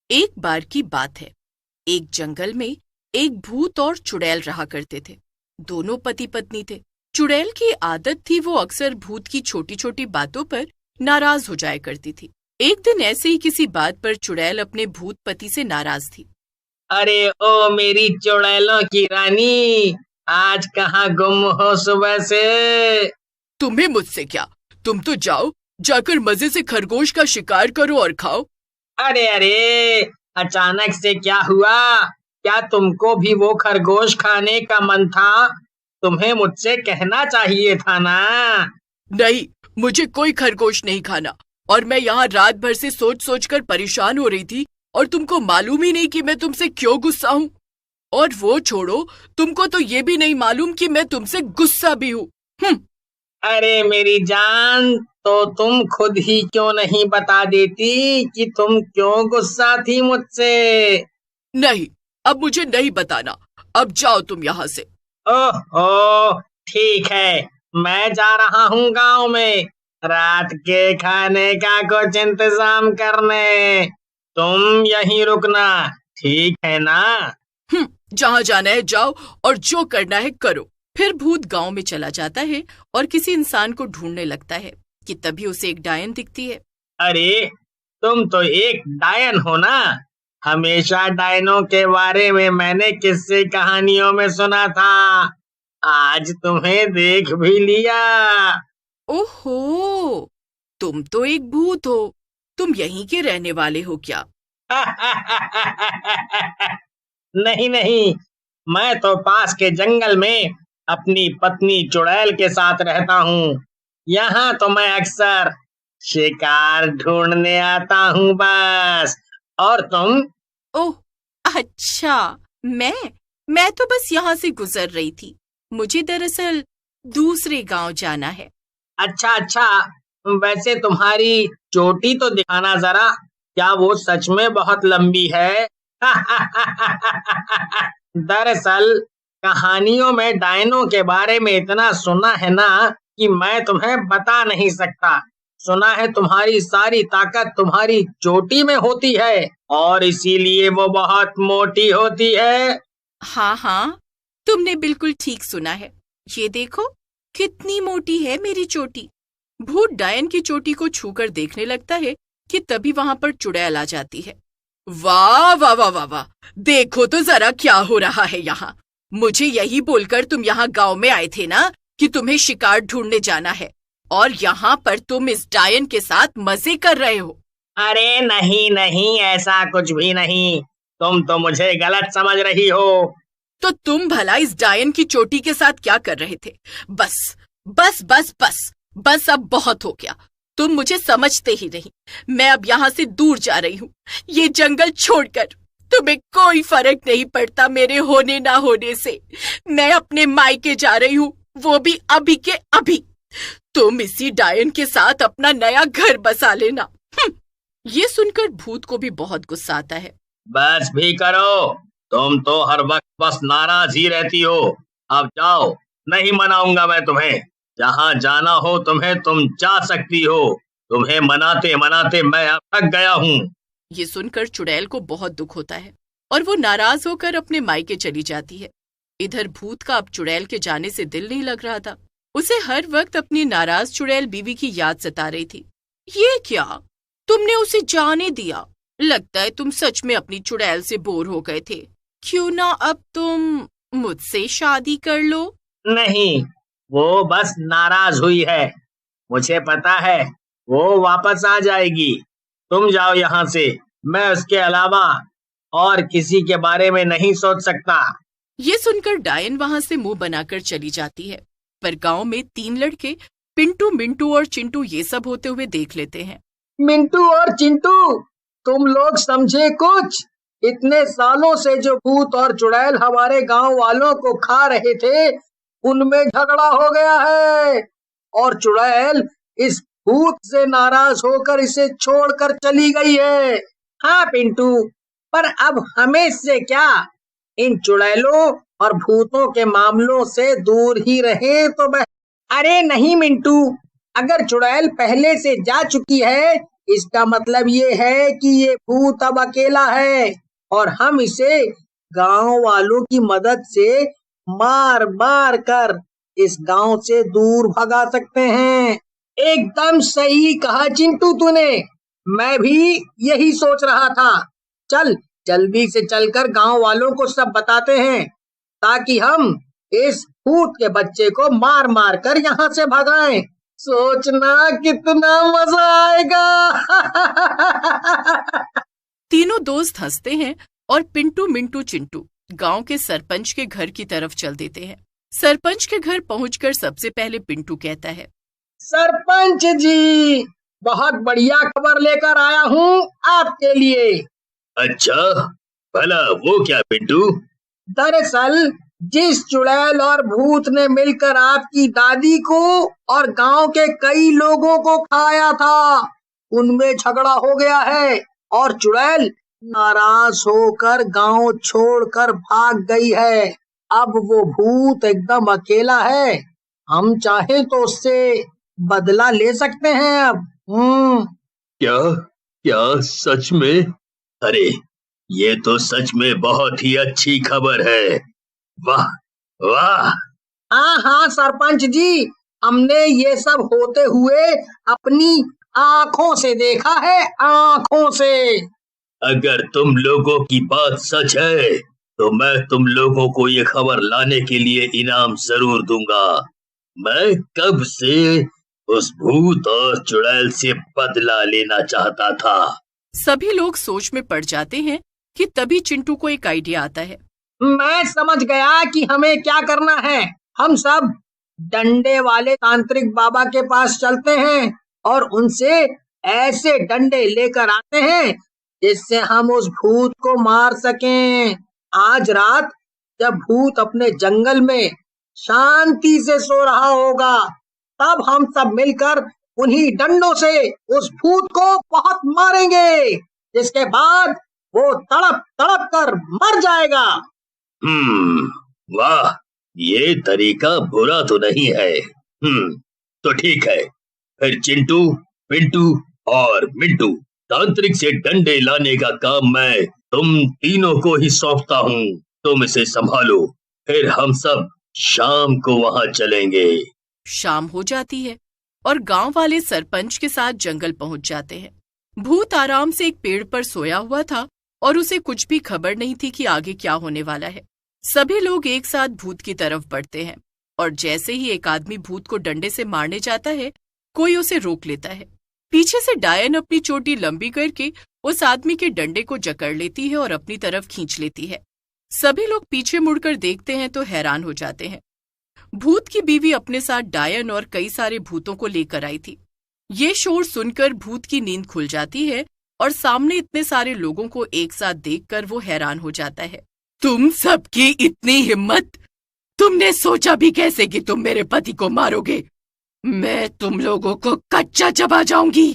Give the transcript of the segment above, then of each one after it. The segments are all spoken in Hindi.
एक बार की बात है। एक जंगल में एक भूत और चुड़ैल रहा करते थे। दोनों पति पत्नी थे। चुड़ैल की आदत थी वो अक्सर भूत की छोटी छोटी बातों पर नाराज हो जाया करती थी। एक दिन ऐसे ही किसी बात पर चुड़ैल अपने भूत पति से नाराज थी। अरे ओ मेरी चुड़ैलों की रानी, आज कहाँ गुम हो सुबह से? तुम्हें मुझसे क्या, तुम तो जाओ, जाकर मजे से खरगोश का शिकार करो और खाओ। अरे अरे, अचानक से क्या हुआ? क्या तुमको भी वो खरगोश खाने का मन था? तुम्हें मुझसे कहना चाहिए था ना। नहीं, मुझे कोई खरगोश नहीं खाना। और मैं यहाँ रात भर से सोच सोच कर परेशान हो रही थी और तुमको मालूम ही नहीं कि मैं तुमसे क्यों गुस्सा हूँ। और वो छोड़ो, तुमको तो ये भी नहीं मालूम कि मैं तुमसे गुस्सा भी हूँ। अरे मेरी जान, तो तुम खुद ही क्यों नहीं बता देती कि तुम क्यों गुस्सा थी मुझसे? नहीं, अब मुझे नहीं बताना। अब जाओ तुम यहाँ से। ओह ठीक है, मैं जा रहा हूँ गांव में रात के खाने का कुछ इंतजाम करने। तुम यहीं रुकना, ठीक है ना? जहाँ जाना है जाओ और जो करना है करो। फिर भूत गांव में चला जाता है और किसी इंसान को ढूंढने लगता है कि तभी उसे एक डायन दिखती है। अरे, तुम तो एक डायन हो ना? हमेशा डायनों के बारे में मैंने किस्से कहानियों में सुना था। आज तुम्हें देख भी लिया। ओहो, तुम तो एक भूत हो। तुम यहीं के रहने वाले हो क्या? नहीं नहीं, मैं तो पास के जंगल में अपनी पत्नी चुड़ैल के साथ रहता हूँ। यहाँ तो मैं अक्सर शिकार ढूंढने आता हूँ बस। और तुम? ओह, अच्छा। मैं तो बस यहाँ से गुजर रही थी। मुझे दरअसल दूसरे गांव जाना है। अच्छा अच्छा, वैसे तुम्हारी चोटी तो दिखाना जरा। क्या वो सच में बहुत लंबी है? दरअसल कहानियों में डायनों के बारे में इतना सुना है ना कि मैं तुम्हें बता नहीं सकता। सुना है तुम्हारी सारी ताकत तुम्हारी चोटी में होती है और इसीलिए वो बहुत मोटी होती है। हाँ हाँ, तुमने बिल्कुल ठीक सुना है। ये देखो, कितनी मोटी है मेरी चोटी। भूत डायन की चोटी को छूकर देखने लगता है कि तभी वहां पर चुड़ैल आ जाती है। वाह वाह वाह वाह वाह, देखो तो जरा क्या हो रहा है यहाँ। मुझे यही बोलकर तुम यहाँ गांव में आए थे ना कि तुम्हें शिकार ढूंढने जाना है, और यहाँ पर तुम इस डायन के साथ मजे कर रहे हो। अरे नहीं नहीं, ऐसा कुछ भी नहीं। तुम तो मुझे गलत समझ रही हो। तो तुम भला इस डायन की चोटी के साथ क्या कर रहे थे? बस बस बस बस बस, अब बहुत हो गया। तुम मुझे समझते ही नहीं। मैं अब यहाँ से दूर जा रही हूँ, ये जंगल छोड़कर। तुम्हें कोई फर्क नहीं पड़ता मेरे होने ना होने से। मैं अपने मायके जा रही हूँ, वो भी अभी के अभी। तुम इसी डायन के साथ अपना नया घर बसा लेना। ये सुनकर भूत को भी बहुत गुस्सा आता है। बस भी करो, तुम तो हर वक्त बस नाराज ही रहती हो। अब जाओ, नहीं मनाऊंगा मैं तुम्हें। जहाँ जाना हो तुम्हें तुम जा सकती हो। तुम्हें मनाते मनाते मैं अब थक गया हूँ। ये सुनकर चुड़ैल को बहुत दुख होता है और वो नाराज होकर अपने मायके चली जाती है। इधर भूत का अब चुड़ैल के जाने से दिल नहीं लग रहा था। उसे हर वक्त अपनी नाराज चुड़ैल बीवी की याद सता रही थी। ये क्या, तुमने उसे जाने दिया? लगता है तुम सच में अपनी चुड़ैल से बोर हो गए थे। क्यों ना अब तुम मुझसे शादी कर लो? नहीं, वो बस नाराज हुई है। मुझे पता है वो वापस आ जाएगी। तुम जाओ यहाँ से। मैं उसके अलावा और किसी के बारे में नहीं सोच सकता। ये सुनकर डायन वहां से मुंह बनाकर चली जाती है। पर गांव में 3 लड़के पिंटू, मिंटू और चिंटू ये सब होते हुए देख लेते हैं। मिंटू और चिंटू, तुम लोग समझे कुछ? इतने सालों से जो भूत और चुड़ैल हमारे गांव वालों को खा रहे थे, उनमें झगड़ा हो गया है और चुड़ैल इस भूत से नाराज होकर इसे छोड़कर चली गई है। हाँ पिंटू, पर अब हमें इससे क्या? इन चुड़ैलों और भूतों के मामलों से दूर ही रहे तो अरे नहीं मिंटू, अगर चुड़ैल पहले से जा चुकी है इसका मतलब ये है कि ये भूत अब अकेला है और हम इसे गांव वालों की मदद से मार मार कर इस गांव से दूर भगा सकते हैं। एकदम सही कहा चिंटू तूने, मैं भी यही सोच रहा था। चल जल्दी से चलकर गांव वालों को सब बताते हैं ताकि हम इस भूत के बच्चे को मार मार कर यहाँ से भगाएं। सोचना कितना मजा आएगा। तीनों दोस्त हंसते हैं और पिंटू मिंटू चिंटू गांव के सरपंच के घर की तरफ चल देते हैं। सरपंच के घर पहुंचकर सबसे पहले पिंटू कहता है, सरपंच जी, बहुत बढ़िया खबर लेकर आया हूँ आपके लिए। अच्छा, भला वो क्या पिंटू? दरअसल जिस चुड़ैल और भूत ने मिलकर आपकी दादी को और गांव के कई लोगों को खाया था, उनमें झगड़ा हो गया है और चुड़ैल नाराज होकर गांव छोड़कर भाग गई है। अब वो भूत एकदम अकेला है। हम चाहे तो उससे बदला ले सकते हैं अब। क्या क्या सच में? अरे ये तो सच में बहुत ही अच्छी खबर है। वाह वाह। हाँ सरपंच जी, हमने ये सब होते हुए अपनी आँखों से देखा है, आँखों से। अगर तुम लोगों की बात सच है तो मैं तुम लोगों को ये खबर लाने के लिए इनाम जरूर दूंगा। मैं कब से उस भूत और चुड़ैल से बदला लेना चाहता था। सभी लोग सोच में पड़ जाते हैं कि तभी चिंटू को एक आइडिया आता है। मैं समझ गया कि हमें क्या करना है। हम सब डंडे वाले तांत्रिक बाबा के पास चलते हैं और उनसे ऐसे डंडे लेकर आते हैं जिससे हम उस भूत को मार सकें। आज रात जब भूत अपने जंगल में शांति से सो रहा होगा, तब हम सब मिलकर उन्हीं डंडों से उस भूत को बहुत मारेंगे, जिसके बाद वो तड़प तड़प कर मर जाएगा। वाह, ये तरीका बुरा तो नहीं है। तो ठीक है, फिर चिंटू, पिंटू और मिंटू, तांत्रिक से डंडे लाने का काम मैं तुम तीनों को ही सौंपता हूँ। तुम इसे संभालो, फिर हम सब शाम को वहाँ चलेंगे। शाम हो जाती है और गांव वाले सरपंच के साथ जंगल पहुंच जाते हैं। भूत आराम से एक पेड़ पर सोया हुआ था और उसे कुछ भी खबर नहीं थी कि आगे क्या होने वाला है। सभी लोग एक साथ भूत की तरफ बढ़ते हैं और जैसे ही एक आदमी भूत को डंडे से मारने जाता है, कोई उसे रोक लेता है। पीछे से डायन अपनी चोटी लंबी करके उस आदमी के डंडे को जकड़ लेती है और अपनी तरफ खींच लेती है। सभी लोग पीछे मुड़कर देखते हैं तो हैरान हो जाते हैं। भूत की बीवी अपने साथ डायन और कई सारे भूतों को लेकर आई थी। ये शोर सुनकर भूत की नींद खुल जाती है और सामने इतने सारे लोगों को एक साथ देखकर वो हैरान हो जाता है। तुम सबकी इतनी हिम्मत! तुमने सोचा भी कैसे कि तुम मेरे पति को मारोगे? मैं तुम लोगों को कच्चा चबा जाऊंगी।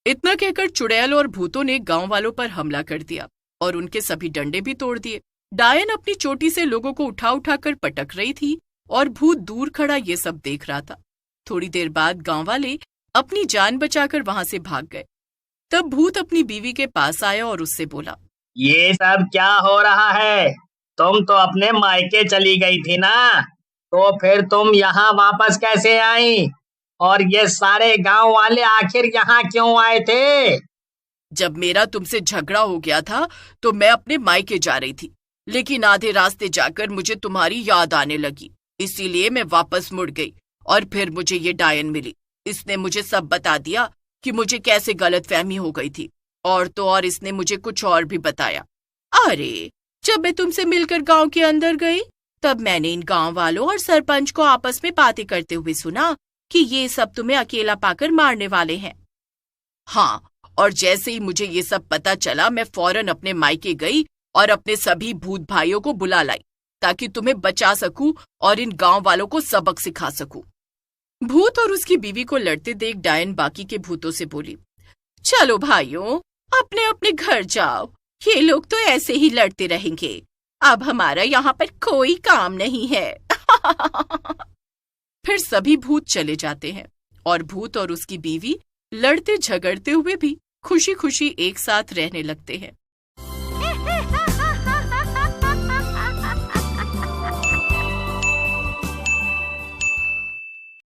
इतना कहकर चुड़ैल और भूतों ने गांव वालों पर हमला कर दिया और उनके सभी डंडे भी तोड़ दिए। डायन अपनी चोटी से लोगों को उठा उठा कर पटक रही थी और भूत दूर खड़ा ये सब देख रहा था। थोड़ी देर बाद गांव वाले अपनी जान बचाकर वहां से भाग गए। तब भूत अपनी बीवी के पास आया और उससे बोला, ये सब क्या हो रहा है? तुम तो अपने मायके चली गई थी ना, तो फिर तुम यहाँ वापस कैसे आई? और ये सारे गांव वाले आखिर यहाँ क्यों आए थे? जब मेरा तुमसे झगड़ा हो गया था तो मैं अपने मायके जा रही थी, लेकिन आधे रास्ते जाकर मुझे तुम्हारी याद आने लगी, इसीलिए मैं वापस मुड़ गई और फिर मुझे ये डायन मिली। इसने मुझे सब बता दिया कि मुझे कैसे गलतफहमी हो गई थी, और तो और इसने मुझे कुछ और भी बताया। अरे, जब मैं तुमसे मिलकर गांव के अंदर गई तब मैंने इन गांव वालों और सरपंच को आपस में बातें करते हुए सुना कि ये सब तुम्हें अकेला पाकर मारने वाले हैं। हाँ, और जैसे ही मुझे ये सब पता चला मैं फौरन अपने मायके गई और अपने सभी भूत भाइयों को बुला लाई ताकि तुम्हें बचा सकूं और इन गांव वालों को सबक सिखा सकूं। भूत और उसकी बीवी को लड़ते देख डायन बाकी के भूतों से बोली, चलो भाइयों, अपने अपने घर जाओ, ये लोग तो ऐसे ही लड़ते रहेंगे। अब हमारा यहाँ पर कोई काम नहीं है। फिर सभी भूत चले जाते हैं और भूत और उसकी बीवी लड़ते झगड़ते हुए भी खुशी खुशी एक साथ रहने लगते हैं।